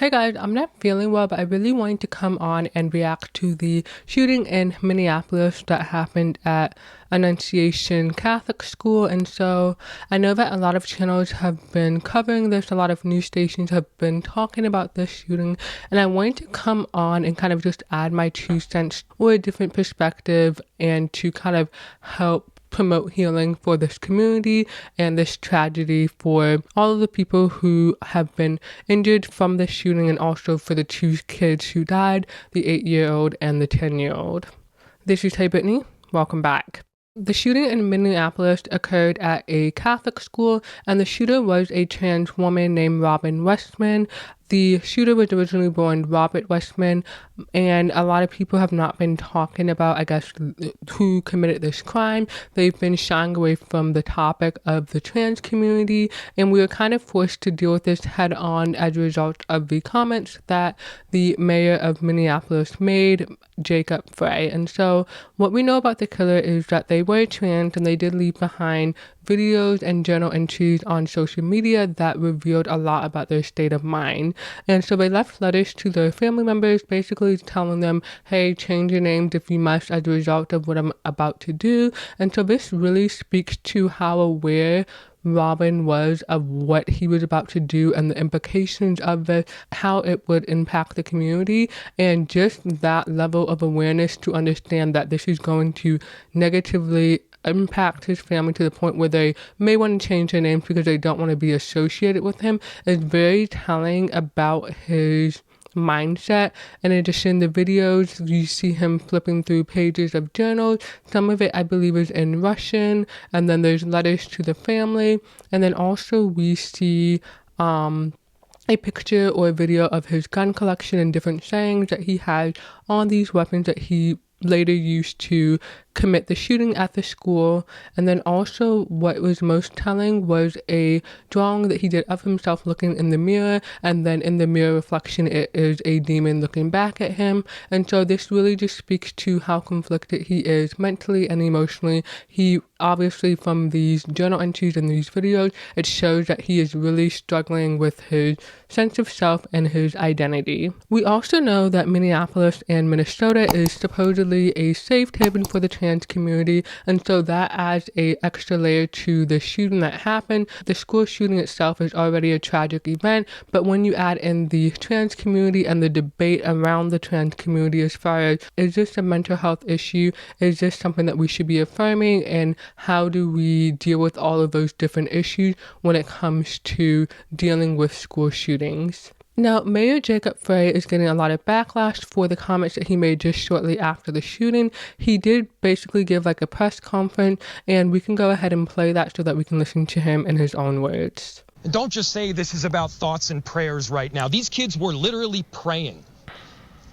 Hey guys, I'm not feeling well, but I really wanted to come on and react to the shooting in Minneapolis that happened at Annunciation Catholic School. And so I know that a lot of channels have been covering this, a lot of news stations have been talking about this shooting, and I wanted to come on and kind of just add my 2 cents or a different perspective and to kind of help promote healing for this community and this tragedy for all of the people who have been injured from this shooting, and also for the 2 kids who died, the 8-year-old and the 10-year-old. This is Hey Brittany. Welcome back. The shooting in Minneapolis occurred at a Catholic school, and the shooter was a trans woman named Robin Westman. The shooter was originally born Robert Westman, and a lot of people have not been talking about, I guess, who committed this crime. They've been shying away from the topic of the trans community, and we were kind of forced to deal with this head on as a result of the comments that the mayor of Minneapolis made, Jacob Frey. And so what we know about the killer is that they were trans, and they did leave behind videos and journal entries on social media that revealed a lot about their state of mind. And so they left letters to their family members basically telling them, hey, change your names if you must as a result of what I'm about to do. And so this really speaks to how aware Robin was of what he was about to do and the implications of it, how it would impact the community, and just that level of awareness to understand that this is going to negatively impact his family to the point where they may want to change their names because they don't want to be associated with him is very telling about his mindset. In addition, the videos, you see him flipping through pages of journals. Some of it, I believe, is in Russian, and then there's letters to the family, and then also we see a picture or a video of his gun collection and different sayings that he had on these weapons that he later used to commit the shooting at the school. And then also what was most telling was a drawing that he did of himself looking in the mirror, and then in the mirror reflection it is a demon looking back at him. And so this really just speaks to how conflicted he is mentally and emotionally. He obviously, from these journal entries and these videos, it shows that he is really struggling with his sense of self and his identity. We also know that Minneapolis and Minnesota is supposedly a safe haven for the trans community, and so that adds a extra layer to the shooting that happened. The school shooting itself is already a tragic event, but when you add in the trans community and the debate around the trans community as far as, is this a mental health issue, is this something that we should be affirming, and how do we deal with all of those different issues when it comes to dealing with school shootings. Now, Mayor Jacob Frey is getting a lot of backlash for the comments that he made just shortly after the shooting. He did basically give like a press conference, and we can go ahead and play that so that we can listen to him in his own words. Don't just say this is about thoughts and prayers right now. These kids were literally praying.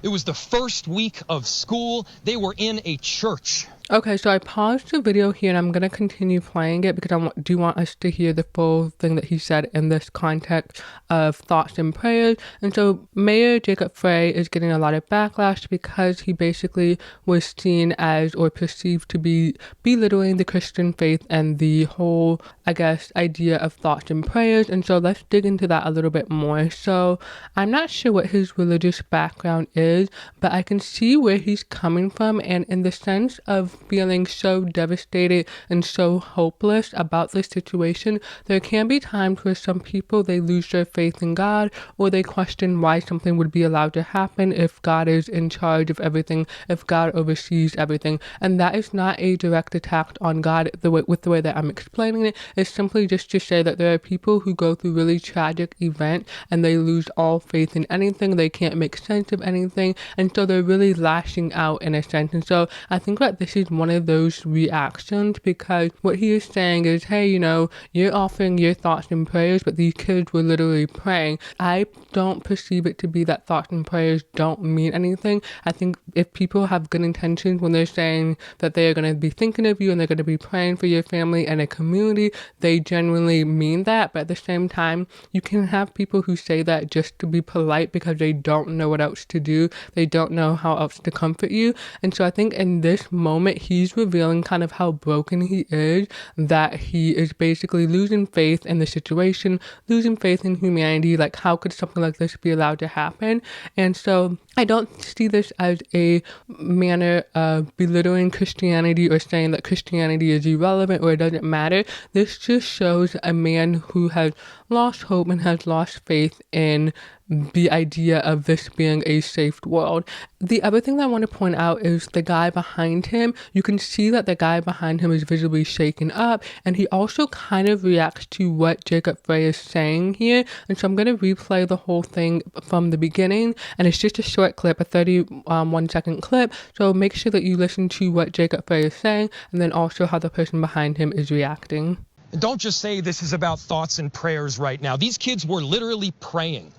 It was the first week of school. They were in a church. Okay, so I paused the video here, and I'm going to continue playing it because I do want us to hear the full thing that he said in this context of thoughts and prayers. And so Mayor Jacob Frey is getting a lot of backlash because he basically was seen as, or perceived to be, belittling the Christian faith and the whole, I guess, idea of thoughts and prayers. And so let's dig into that a little bit more. So I'm not sure what his religious background is, but I can see where he's coming from, and in the sense of feeling so devastated and so hopeless about this situation, there can be times where some people, they lose their faith in God, or they question why something would be allowed to happen if God is in charge of everything, if God oversees everything. And that is not a direct attack on God with the way that I'm explaining it. It's simply just to say that there are people who go through really tragic events and they lose all faith in anything. They can't make sense of anything, and so they're really lashing out in a sense. And so I think that this is one of those reactions, because what he is saying is, hey, you know, you're offering your thoughts and prayers, but these kids were literally praying. I don't perceive it to be that thoughts and prayers don't mean anything. I think if people have good intentions when they're saying that they are going to be thinking of you and they're going to be praying for your family and a community, they genuinely mean that. But at the same time, you can have people who say that just to be polite because they don't know what else to do. They don't know how else to comfort you. And so I think in this moment, moment, he's revealing kind of how broken he is, that he is basically losing faith in the situation, losing faith in humanity. Like, how could something like this be allowed to happen? And so I don't see this as a manner of belittling Christianity or saying that Christianity is irrelevant or it doesn't matter. This just shows a man who has lost hope and has lost faith in the idea of this being a safe world. The other thing that I want to point out is the guy behind him. You can see that the guy behind him is visibly shaken up, and he also kind of reacts to what Jacob Frey is saying here. And so I'm going to replay the whole thing from the beginning, and it's just a short clip, a 31-second clip. So make sure that you listen to what Jacob Frey is saying, and then also how the person behind him is reacting. Don't just say this is about thoughts and prayers right now. These kids were literally praying.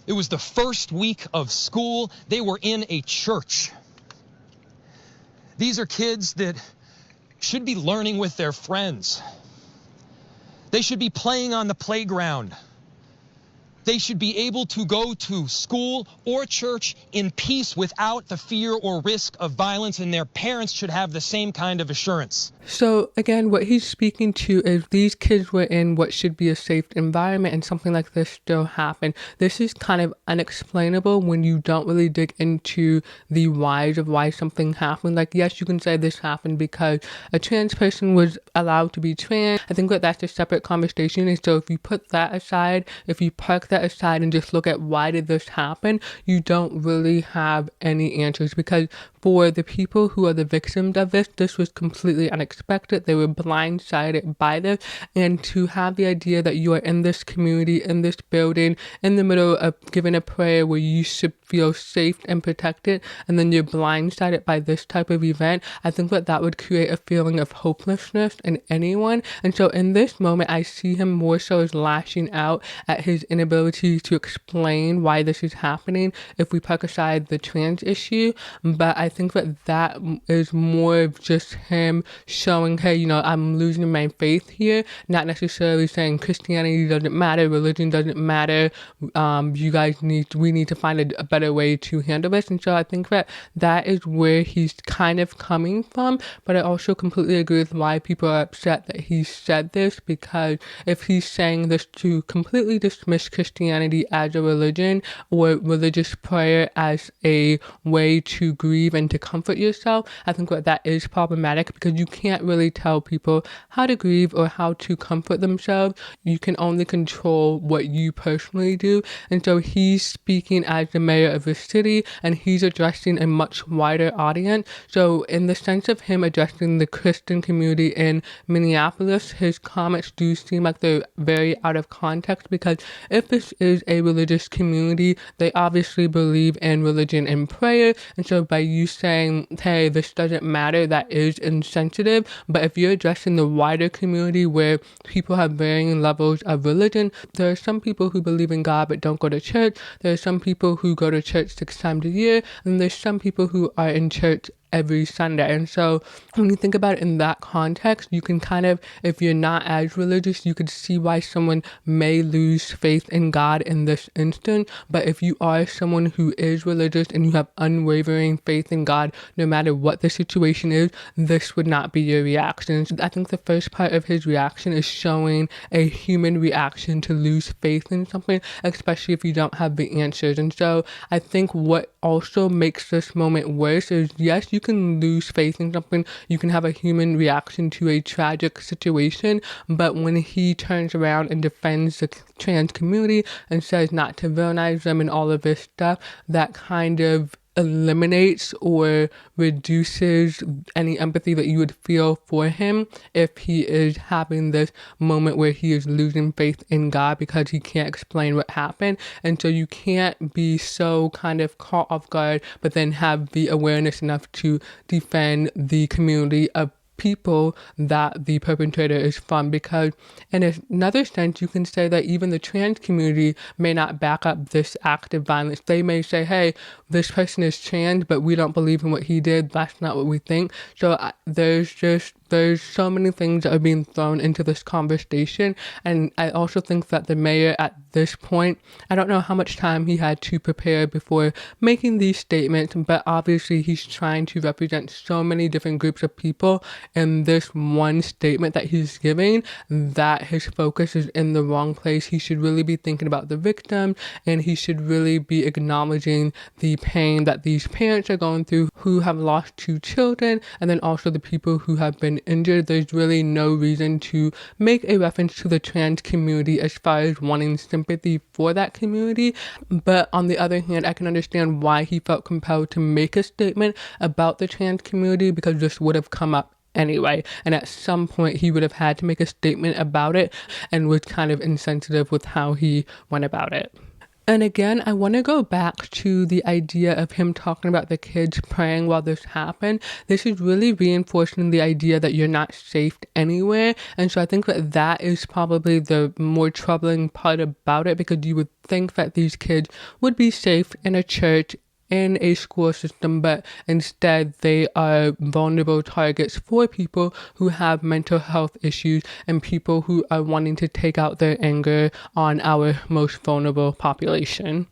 It was the first week of school. They were in a church. These are kids that should be learning with their friends. They should be playing on the playground. They should be able to go to school or church in peace without the fear or risk of violence, and their parents should have the same kind of assurance. So again, what he's speaking to is these kids were in what should be a safe environment, and something like this still happened. This is kind of unexplainable when you don't really dig into the whys of why something happened. Like, yes, you can say this happened because a trans person was allowed to be trans. I think that that's a separate conversation. And so if you put that aside, if you park that aside and just look at why did this happen, you don't really have any answers, because for the people who are the victims of this, this was completely unexpected. They were blindsided by this, and to have the idea that you are in this community, in this building, in the middle of giving a prayer where you should feel safe and protected, and then you're blindsided by this type of event, I think that that would create a feeling of hopelessness in anyone. And so in this moment, I see him more so as lashing out at his inability to explain why this is happening if we park aside the trans issue. But I think that that is more of just him showing, hey, you know, I'm losing my faith here, not necessarily saying Christianity doesn't matter, religion doesn't matter, we need to find a better way to handle this. And so I think that that is where he's kind of coming from. But I also completely agree with why people are upset that he said this, because if he's saying this to completely dismiss Christianity as a religion or religious prayer as a way to grieve and to comfort yourself, I think that is problematic, because you can't really tell people how to grieve or how to comfort themselves. You can only control what you personally do. And so he's speaking as the mayor of the city, and he's addressing a much wider audience. So in the sense of him addressing the Christian community in Minneapolis, his comments do seem like they're very out of context, because if this is a religious community, they obviously believe in religion and prayer. And so by you saying, hey, this doesn't matter, that is insensitive. But if you're addressing the wider community where people have varying levels of religion, there are some people who believe in God but don't go to church. There are some people who go to church 6 times a year, and there's some people who are in church every Sunday. And so when you think about it in that context, you can kind of, if you're not as religious, you could see why someone may lose faith in God in this instant. But if you are someone who is religious and you have unwavering faith in God, no matter what the situation is, this would not be your reaction. I think the first part of his reaction is showing a human reaction to lose faith in something, especially if you don't have the answers. And so I think what also makes this moment worse is, yes, you can lose faith in something, you can have a human reaction to a tragic situation, but when he turns around and defends the trans community and says not to villainize them and all of this stuff, that kind of eliminates or reduces any empathy that you would feel for him if he is having this moment where he is losing faith in God because he can't explain what happened. And so you can't be so kind of caught off guard, but then have the awareness enough to defend the community of people that the perpetrator is from, because in another sense you can say that even the trans community may not back up this act of violence. They may say, hey, this person is trans, but we don't believe in what he did, that's not what we think. So there's just there's so many things that are being thrown into this conversation. And I also think that the mayor at this point, I don't know how much time he had to prepare before making these statements, but obviously he's trying to represent so many different groups of people in this one statement that he's giving that his focus is in the wrong place. He should really be thinking about the victim, and he should really be acknowledging the pain that these parents are going through who have lost 2 children, and then also the people who have been injured. There's really no reason to make a reference to the trans community as far as wanting sympathy for that community. But on the other hand, I can understand why he felt compelled to make a statement about the trans community, because this would have come up anyway, and at some point he would have had to make a statement about it, and was kind of insensitive with how he went about it. And again, I want to go back to the idea of him talking about the kids praying while this happened. This is really reinforcing the idea that you're not safe anywhere. And so I think that that is probably the more troubling part about it, because you would think that these kids would be safe in a church, in a school system, but instead they are vulnerable targets for people who have mental health issues and people who are wanting to take out their anger on our most vulnerable population.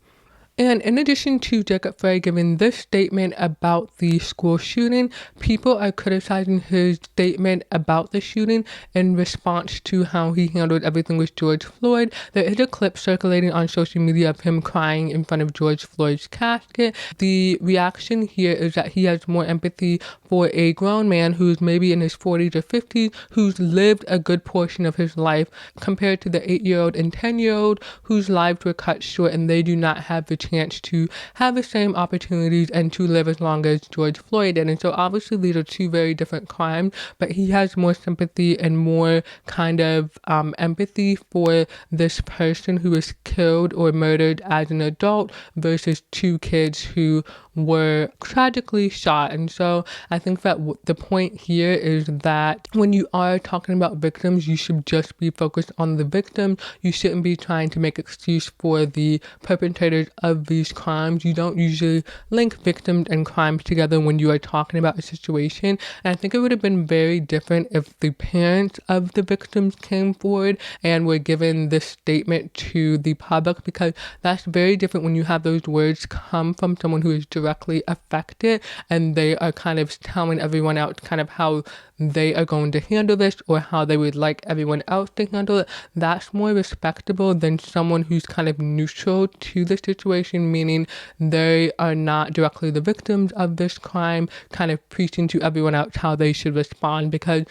And in addition to Jacob Frey giving this statement about the school shooting, people are criticizing his statement about the shooting in response to how he handled everything with George Floyd. There is a clip circulating on social media of him crying in front of George Floyd's casket. The reaction here is that he has more empathy for a grown man who's maybe in his 40s or 50s, who's lived a good portion of his life, compared to the 8-year-old and 10-year-old whose lives were cut short, and they do not have the chance to have the same opportunities and to live as long as George Floyd did. And so obviously these are 2 very different crimes, but he has more sympathy and more kind of empathy for this person who was killed or murdered as an adult versus 2 kids who were tragically shot. And so I think that the point here is that when you are talking about victims, you should just be focused on the victim. You shouldn't be trying to make excuse for the perpetrators of these crimes. You don't usually link victims and crimes together when you are talking about a situation. And I think it would have been very different if the parents of the victims came forward and were given this statement to the public, because that's very different when you have those words come from someone who is directly affected and they are kind of telling everyone else kind of how they are going to handle this or how they would like everyone else to handle it. That's more respectable than someone who's kind of neutral to the situation, meaning they are not directly the victims of this crime, kind of preaching to everyone else how they should respond, because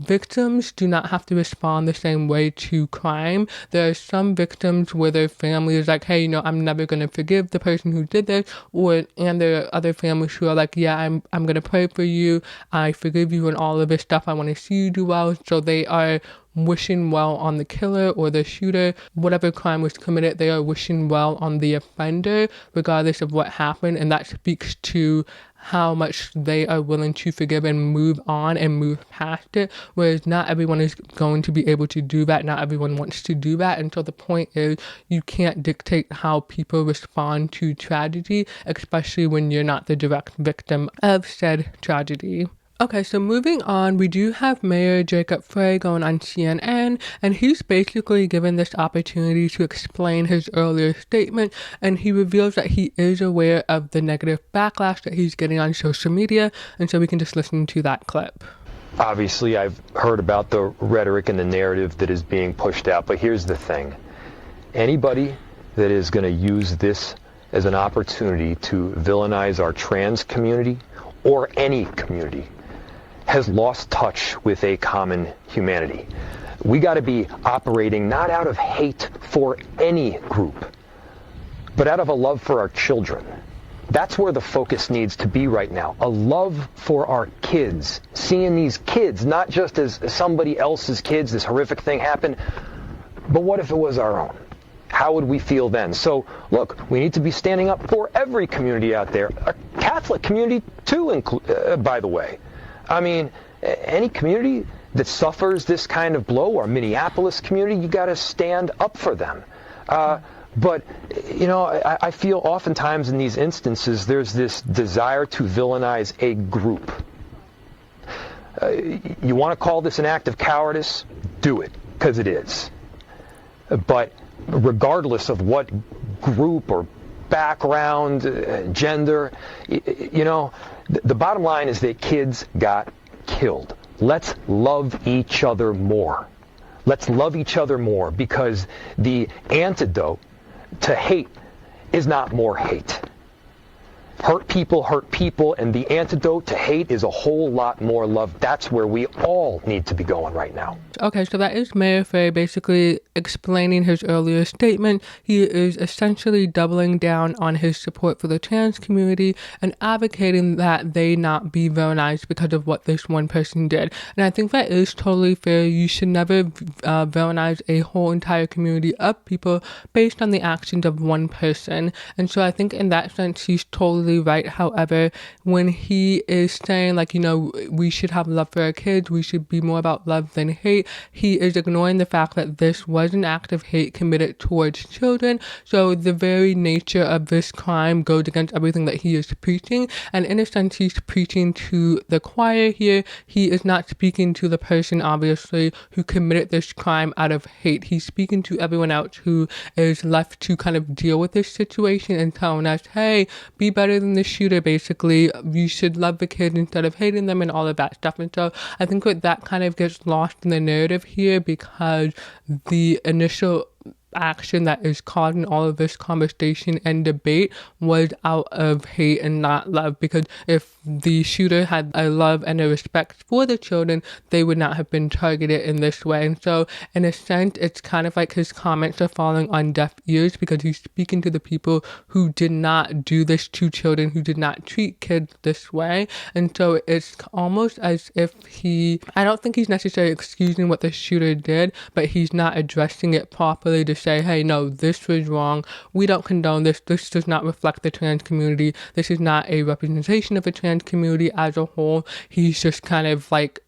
victims do not have to respond the same way to crime. There are some victims where their family is like, hey, I'm never going to forgive the person who did this, and there are other families who are like, yeah, I'm going to pray for you, I forgive you and all of this stuff, I want to see you do well. So they are wishing well on the killer or the shooter. Whatever crime was committed, they are wishing well on the offender regardless of what happened, and that speaks to how much they are willing to forgive and move on and move past it, whereas not everyone is going to be able to do that. Not everyone wants to do that. And so the point is, you can't dictate how people respond to tragedy, especially when you're not the direct victim of said tragedy. Okay, so moving on, we do have Mayor Jacob Frey going on CNN, and he's basically given this opportunity to explain his earlier statement, and he reveals that he is aware of the negative backlash that he's getting on social media, and so we can just listen to that clip. Obviously, I've heard about the rhetoric and the narrative that is being pushed out, but here's the thing. Anybody that is going to use this as an opportunity to villainize our trans community or any community has lost touch with a common humanity. We got to be operating not out of hate for any group, but out of a love for our children. That's where the focus needs to be right now. A love for our kids. Seeing these kids, not just as somebody else's kids, this horrific thing happened, but what if it was our own? How would we feel then? So, look, we need to be standing up for every community out there. A Catholic community, too, by the way. I mean, any community that suffers this kind of blow, or Minneapolis community, you got to stand up for them. But, I feel oftentimes in these instances there's this desire to villainize a group. You want to call this an act of cowardice? Do it, because it is. But regardless of what group or background, gender, the bottom line is that kids got killed. Let's love each other more. Let's love each other more, because the antidote to hate is not more hate. Hurt people, and the antidote to hate is a whole lot more love. That's where we all need to be going right now. Okay, so that is Mayor Frey basically explaining his earlier statement. He is essentially doubling down on his support for the trans community and advocating that they not be villainized because of what this one person did. And I think that is totally fair. You should never villainize a whole entire community of people based on the actions of one person. And so I think in that sense, he's totally right. However, when he is saying, like, we should have love for our kids, we should be more about love than hate, he is ignoring the fact that this was an act of hate committed towards children. So the very nature of this crime goes against everything that he is preaching. And in a sense, he's preaching to the choir here. He is not speaking to the person, obviously, who committed this crime out of hate. He's speaking to everyone else who is left to kind of deal with this situation and telling us, hey, be better than the shooter, basically. You should love the kids instead of hating them and all of that stuff. And so I think that kind of gets lost in the narrative here, because the initial action that is causing all of this conversation and debate was out of hate and not love, because if the shooter had a love and a respect for the children, they would not have been targeted in this way. And so in a sense, it's kind of like his comments are falling on deaf ears, because he's speaking to the people who did not do this to children, who did not treat kids this way. And so it's almost as if I don't think he's necessarily excusing what the shooter did, but he's not addressing it properly to say, hey, no, this was wrong. We don't condone this. This does not reflect the trans community. This is not a representation of the trans community as a whole. He's just kind of like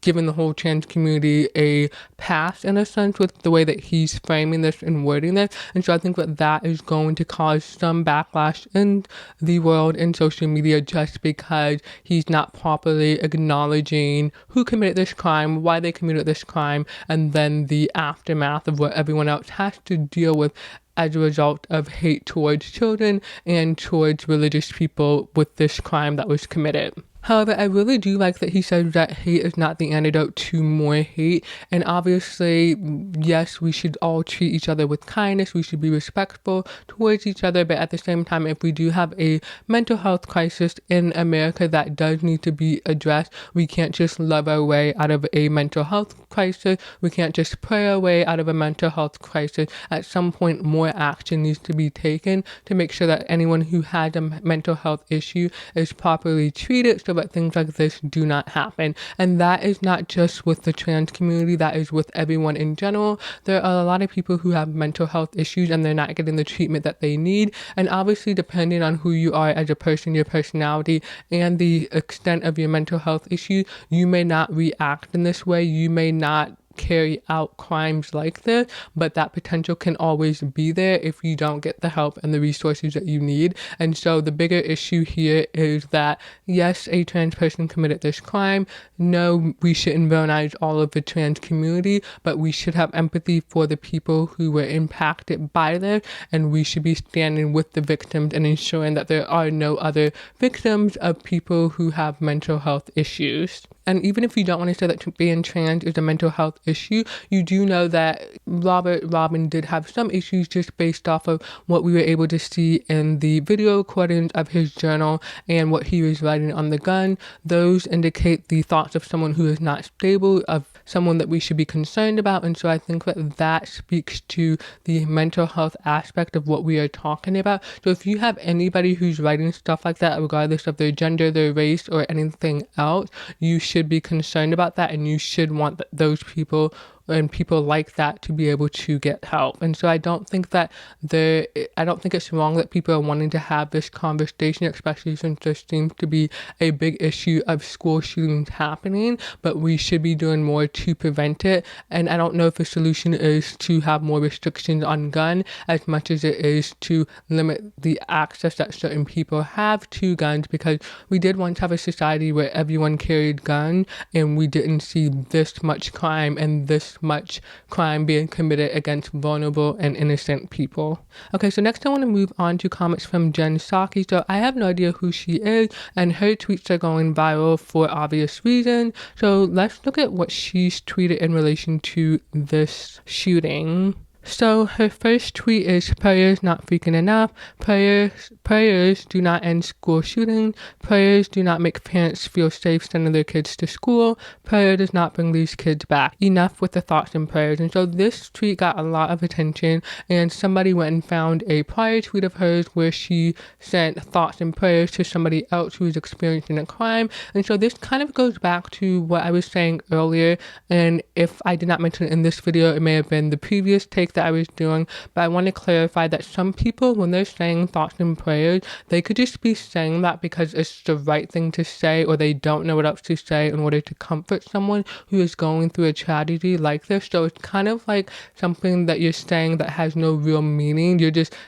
giving the whole trans community a pass, in a sense, with the way that he's framing this and wording this. And so I think that is going to cause some backlash in the world in social media, just because he's not properly acknowledging who committed this crime, why they committed this crime, and then the aftermath of what everyone else has to deal with as a result of hate towards children and towards religious people with this crime that was committed. However, I really do like that he says that hate is not the antidote to more hate. And obviously, yes, we should all treat each other with kindness. We should be respectful towards each other. But at the same time, if we do have a mental health crisis in America that does need to be addressed, we can't just love our way out of a mental health crisis. We can't just pray our way out of a mental health crisis. At some point, more action needs to be taken to make sure that anyone who has a mental health issue is properly treated, so that things like this do not happen. And that is not just with the trans community, that is with everyone in general. There are a lot of people who have mental health issues and they're not getting the treatment that they need. And obviously, depending on who you are as a person, your personality, and the extent of your mental health issues, you may not react in this way. You may not carry out crimes like this, but that potential can always be there if you don't get the help and the resources that you need. And so the bigger issue here is that, yes, a trans person committed this crime. No, we shouldn't villainize all of the trans community, but we should have empathy for the people who were impacted by this, and we should be standing with the victims and ensuring that there are no other victims of people who have mental health issues. And even if you don't want to say that being trans is a mental health issue, you do know that Robin did have some issues just based off of what we were able to see in the video recordings of his journal and what he was writing on the gun. Those indicate the thoughts of someone who is not stable, of someone that we should be concerned about. And so I think that speaks to the mental health aspect of what we are talking about. So if you have anybody who's writing stuff like that, regardless of their gender, their race, or anything else, you should be concerned about that, and you should want those people and people like that to be able to get help. And so I don't think it's wrong that people are wanting to have this conversation, especially since there seems to be a big issue of school shootings happening, but we should be doing more to prevent it. And I don't know if the solution is to have more restrictions on gun as much as it is to limit the access that certain people have to guns, because we did once have a society where everyone carried guns and we didn't see this much crime and this much crime being committed against vulnerable and innocent people. Okay, so next I want to move on to comments from Jen Psaki. So I have no idea who she is, and her tweets are going viral for obvious reasons. So let's look at what she's tweeted in relation to this shooting. So her first tweet is, prayers not freaking enough. Prayers do not end school shootings. Prayers do not make parents feel safe sending their kids to school. Prayer does not bring these kids back. Enough with the thoughts and prayers. And so this tweet got a lot of attention, and somebody went and found a prior tweet of hers where she sent thoughts and prayers to somebody else who was experiencing a crime. And so this kind of goes back to what I was saying earlier, and if I did not mention it in this video, it may have been the previous take that I was doing, but I want to clarify that some people, when they're saying thoughts and prayers, they could just be saying that because it's the right thing to say, or they don't know what else to say in order to comfort someone who is going through a tragedy like this. So it's kind of like something that you're saying that has no real meaning.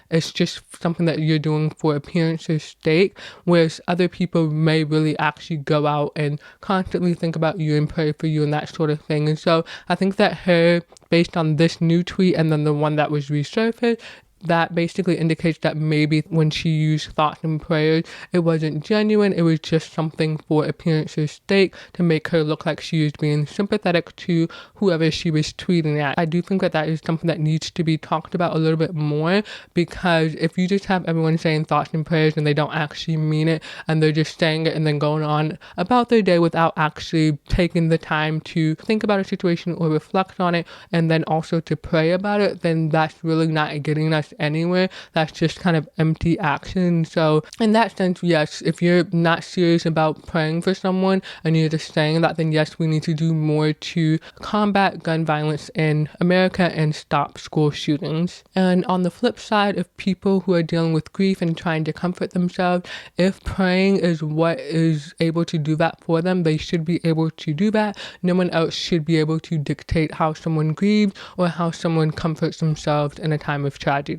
It's just something that you're doing for appearance's sake, whereas other people may really actually go out and constantly think about you and pray for you and that sort of thing. And so I think that her, based on this new tweet and then the one that was resurfaced, that basically indicates that maybe when she used thoughts and prayers, it wasn't genuine. It was just something for appearance's sake to make her look like she was being sympathetic to whoever she was tweeting at. I do think that that is something that needs to be talked about a little bit more, because if you just have everyone saying thoughts and prayers and they don't actually mean it, and they're just saying it and then going on about their day without actually taking the time to think about a situation or reflect on it, and then also to pray about it, then that's really not getting us anywhere. That's just kind of empty action. So in that sense, yes, if you're not serious about praying for someone and you're just saying that, then yes, we need to do more to combat gun violence in America and stop school shootings. And on the flip side, if people who are dealing with grief and trying to comfort themselves, if praying is what is able to do that for them, they should be able to do that. No one else should be able to dictate how someone grieves or how someone comforts themselves in a time of tragedy.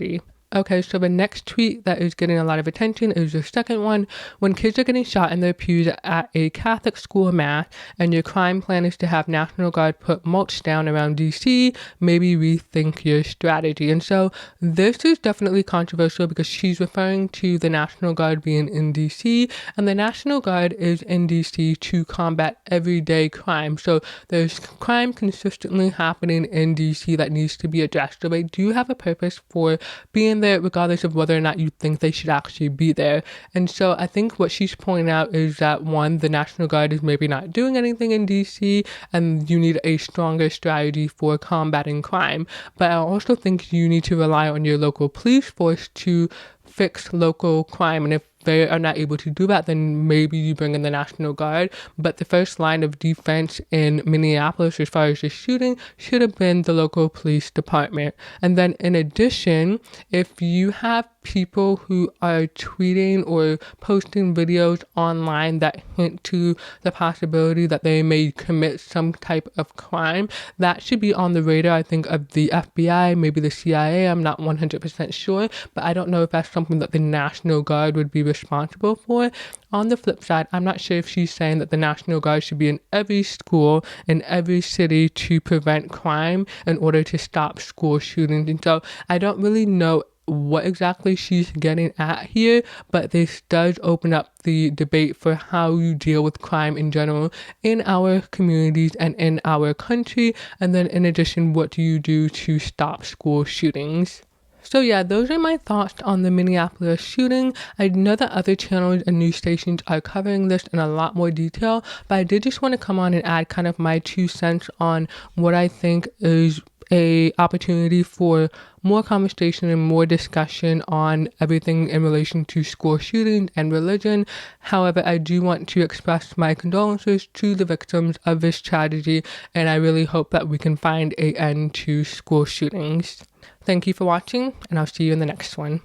Okay, so the next tweet that is getting a lot of attention is the second one. When kids are getting shot in their pews at a Catholic school mass and your crime plan is to have National Guard put mulch down around DC, maybe rethink your strategy. And so this is definitely controversial because she's referring to the National Guard being in DC, and the National Guard is in DC to combat everyday crime. So there's crime consistently happening in DC that needs to be addressed. So they do have a purpose for being there, regardless of whether or not you think they should actually be there. And so I think what she's pointing out is that, one, the National Guard is maybe not doing anything in DC, and you need a stronger strategy for combating crime. But I also think you need to rely on your local police force to fix local crime. And if they are not able to do that, then maybe you bring in the National Guard. But the first line of defense in Minneapolis, as far as the shooting, should have been the local police department. And then in addition, if you have people who are tweeting or posting videos online that hint to the possibility that they may commit some type of crime, that should be on the radar, I think, of the FBI, maybe the CIA. I'm not 100% sure, but I don't know if that's something that the National Guard would be responsible for. On the flip side, I'm not sure if she's saying that the National Guard should be in every school in every city to prevent crime in order to stop school shootings. And so I don't really know what exactly she's getting at here, but this does open up the debate for how you deal with crime in general in our communities and in our country. And then in addition, what do you do to stop school shootings? So yeah, those are my thoughts on the Minneapolis shooting. I know that other channels and news stations are covering this in a lot more detail, but I did just want to come on and add kind of my 2 cents on what I think is a opportunity for more conversation and more discussion on everything in relation to school shootings and religion. However, I do want to express my condolences to the victims of this tragedy, and I really hope that we can find an end to school shootings. Thank you for watching, and I'll see you in the next one.